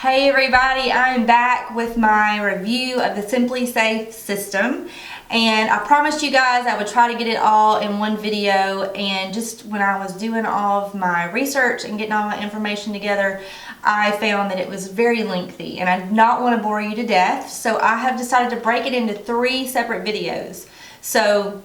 Hey everybody, I'm back with my review of the SimpliSafe system, and I promised you guys I would try to get it all in one video, and just when I was doing all of my research and getting all my information together, I found that it was very lengthy and I did not want to bore you to death, so I have decided to break it into 3 separate videos. So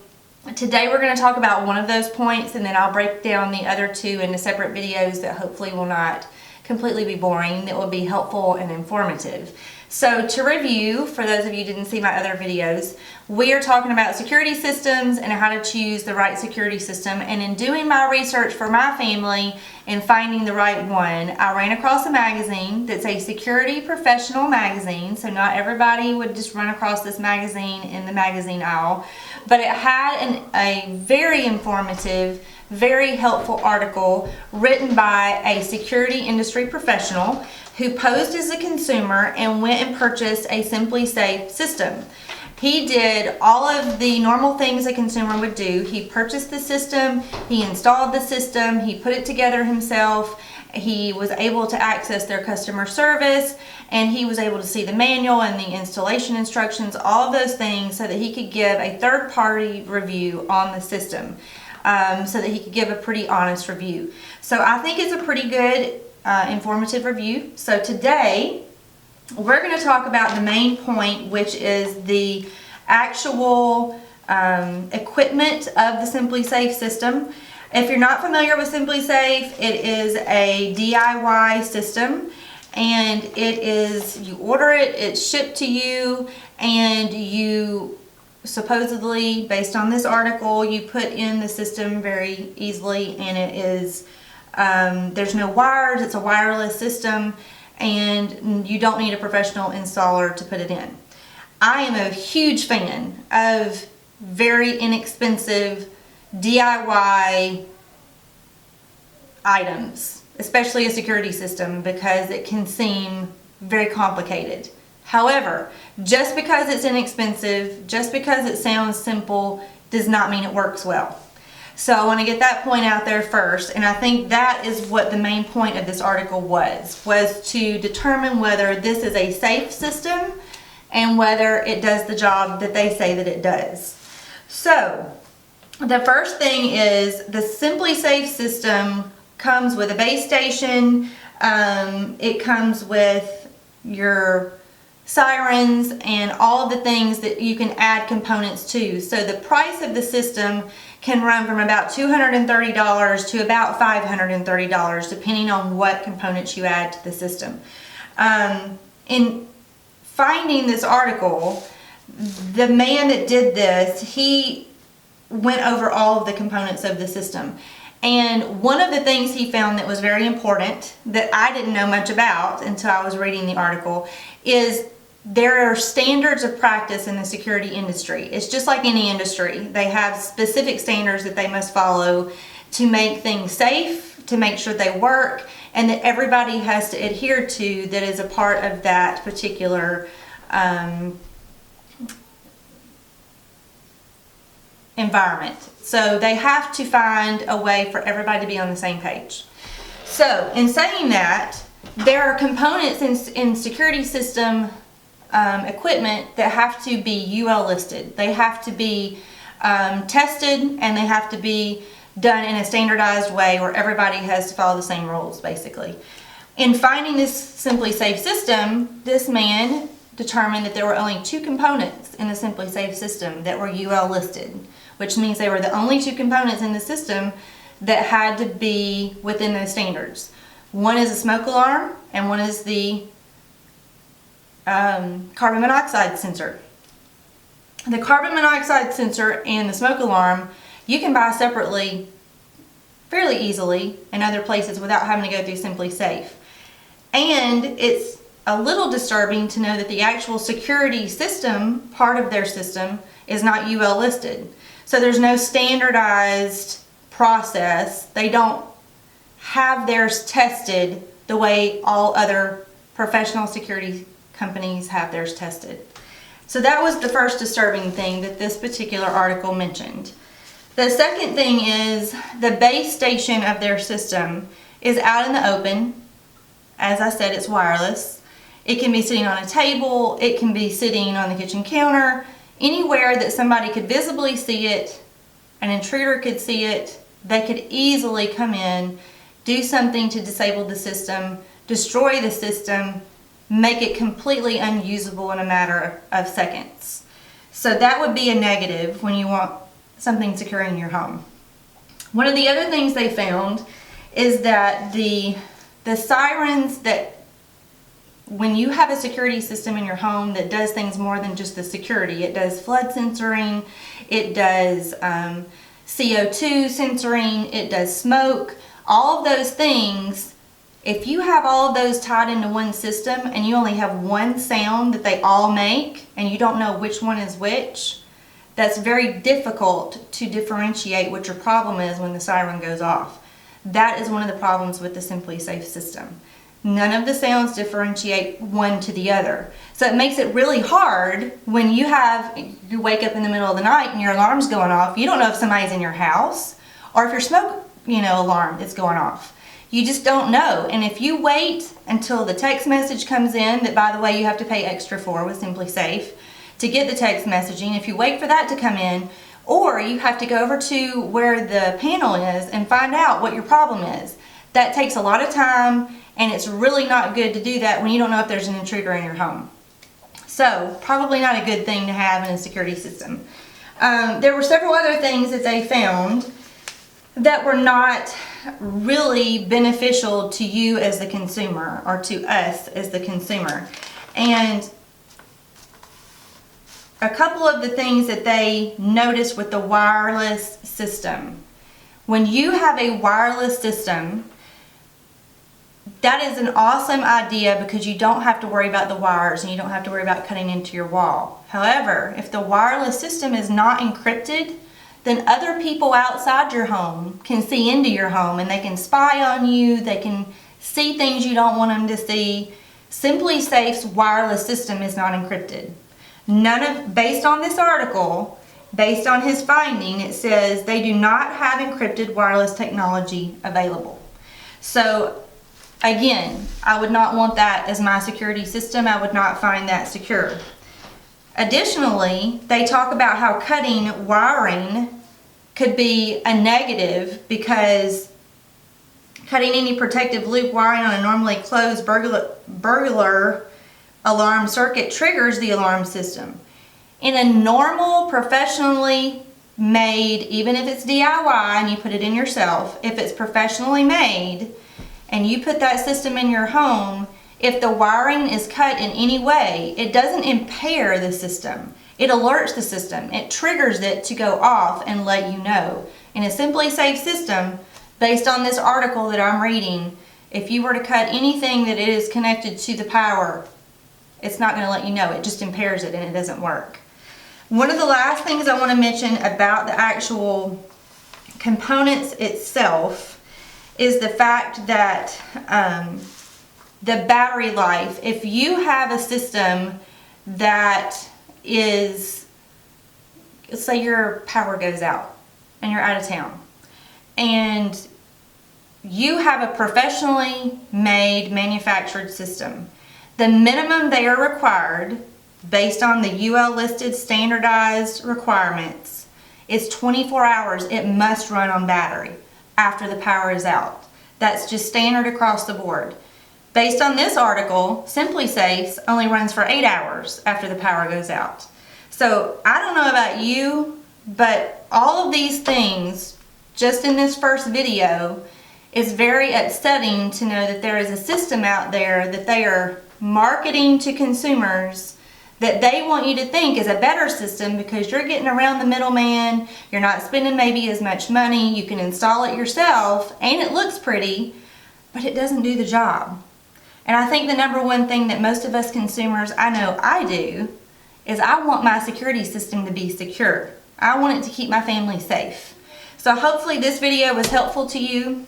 today we're going to talk about one of those points, and then I'll break down the other 2 into separate videos that hopefully will not completely be boring, that will be helpful and informative. So to review, for those of you who didn't see my other videos, we are talking about security systems and how to choose the right security system. And in doing my research for my family and finding the right one, I ran across a magazine that's a security professional magazine. So not everybody would just run across this magazine in the magazine aisle, but it had a very informative, very helpful article written by a security industry professional who posed as a consumer and went and purchased a SimpliSafe system. He did all of the normal things a consumer would do. He purchased the system, he installed the system, he put it together himself, he was able to access their customer service, and he was able to see the manual and the installation instructions, all of those things, so that he could give a third-party review on the system. So that he could give a pretty honest review. So I think it's a pretty good informative review. So today we're going to talk about the main point, which is the actual equipment of the SimpliSafe system. If you're not familiar with SimpliSafe, it is a DIY system, and it is, you order it, it's shipped to you, and you supposedly, based on this article, you put in the system very easily, and it is, there's no wires, it's a wireless system, and you don't need a professional installer to put it in. I am a huge fan of very inexpensive DIY items, especially a security system, because it can seem very complicated. However, just because it's inexpensive, just because it sounds simple, does not mean it works well. So I want to get that point out there first, and I think that is what the main point of this article was to determine whether this is a safe system and whether it does the job that they say that it does. So the first thing is the SimpliSafe system comes with a base station. It comes with your sirens and all of the things that you can add components to. So the price of the system can run from about $230 to about $530, depending on what components you add to the system. In finding this article, the man that did this, he went over all of the components of the system. And one of the things he found that was very important, that I didn't know much about until I was reading the article, is there are standards of practice in the security industry. It's just like any industry. They have specific standards that they must follow to make things safe, to make sure they work, and that everybody has to adhere to that is a part of that particular environment. So they have to find a way for everybody to be on the same page. So in saying that, there are components in security system equipment that have to be UL listed. They have to be tested, and they have to be done in a standardized way where everybody has to follow the same rules, basically. In finding this SimpliSafe system, this man determined that there were only 2 components in the SimpliSafe system that were UL listed, which means they were the only 2 components in the system that had to be within those standards. One is a smoke alarm, and one is the carbon monoxide sensor. The carbon monoxide sensor and the smoke alarm you can buy separately fairly easily in other places without having to go through SimpliSafe. And it's a little disturbing to know that the actual security system, part of their system, is not UL listed. So there's no standardized process. They don't have theirs tested the way all other professional security companies have theirs tested. So that was the first disturbing thing that this particular article mentioned. The second thing is the base station of their system is out in the open. As I said, it's wireless. It can be sitting on a table, it can be sitting on the kitchen counter, anywhere that somebody could visibly see it, an intruder could see it, they could easily come in, do something to disable the system, destroy the system, make it completely unusable in a matter of seconds. So that would be a negative when you want something secure in your home. One of the other things they found is that the sirens that when you have a security system in your home that does things more than just the security, it does flood censoring, it does CO2 censoring, it does smoke, all of those things. If you have all of those tied into one system and you only have one sound that they all make and you don't know which one is which, that's very difficult to differentiate what your problem is when the siren goes off. That is one of the problems with the SimpliSafe system. None of the sounds differentiate one to the other. So it makes it really hard when you wake up in the middle of the night and your alarm's going off. You don't know if somebody's in your house or if your smoke, alarm is going off. You just don't know. And if you wait until the text message comes in, that by the way you have to pay extra for with SimpliSafe to get the text messaging, if you wait for that to come in, or you have to go over to where the panel is and find out what your problem is. That takes a lot of time, and it's really not good to do that when you don't know if there's an intruder in your home. So probably not a good thing to have in a security system. There were several other things that they found that were not really beneficial to you as the consumer or to us as the consumer. And a couple of the things that they noticed with the wireless system. When you have a wireless system, that is an awesome idea because you don't have to worry about the wires and you don't have to worry about cutting into your wall. However, if the wireless system is not encrypted, then other people outside your home can see into your home and they can spy on you, they can see things you don't want them to see. SimpliSafe's wireless system is not encrypted. Based on this article, based on his finding, it says they do not have encrypted wireless technology available. So again, I would not want that as my security system. I would not find that secure. Additionally, they talk about how cutting wiring could be a negative because cutting any protective loop wiring on a normally closed burglar alarm circuit triggers the alarm system. In a normal, professionally made, even if it's DIY and you put it in yourself, if it's professionally made and you put that system in your home, if the wiring is cut in any way, it doesn't impair the system. It alerts the system. It triggers it to go off and let you know. In a SimpliSafe system, based on this article that I'm reading, if you were to cut anything that is connected to the power, it's not going to let you know. It just impairs it and it doesn't work. One of the last things I want to mention about the actual components itself is the fact that the battery life. If you have a system that is, say your power goes out and you're out of town and you have a professionally made manufactured system, the minimum they are required based on the UL listed standardized requirements is 24 hours. It must run on battery after the power is out. That's just standard across the board. Based on this article, SimpliSafe only runs for 8 hours after the power goes out. So I don't know about you, but all of these things just in this first video is very upsetting to know that there is a system out there that they are marketing to consumers that they want you to think is a better system because you're getting around the middleman, you're not spending maybe as much money, you can install it yourself, and it looks pretty, but it doesn't do the job. And I think the number one thing that most of us consumers, I know I do, is I want my security system to be secure. I want it to keep my family safe. So hopefully this video was helpful to you.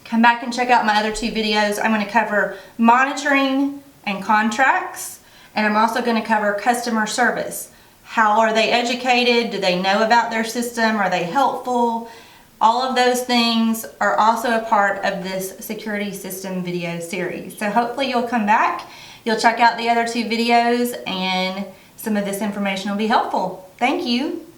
Come back and check out my other 2 videos. I'm going to cover monitoring and contracts, and I'm also going to cover customer service. How are they educated? Do they know about their system? Are they helpful? All of those things are also a part of this security system video series. So hopefully you'll come back, you'll check out the other 2 videos, and some of this information will be helpful. Thank you.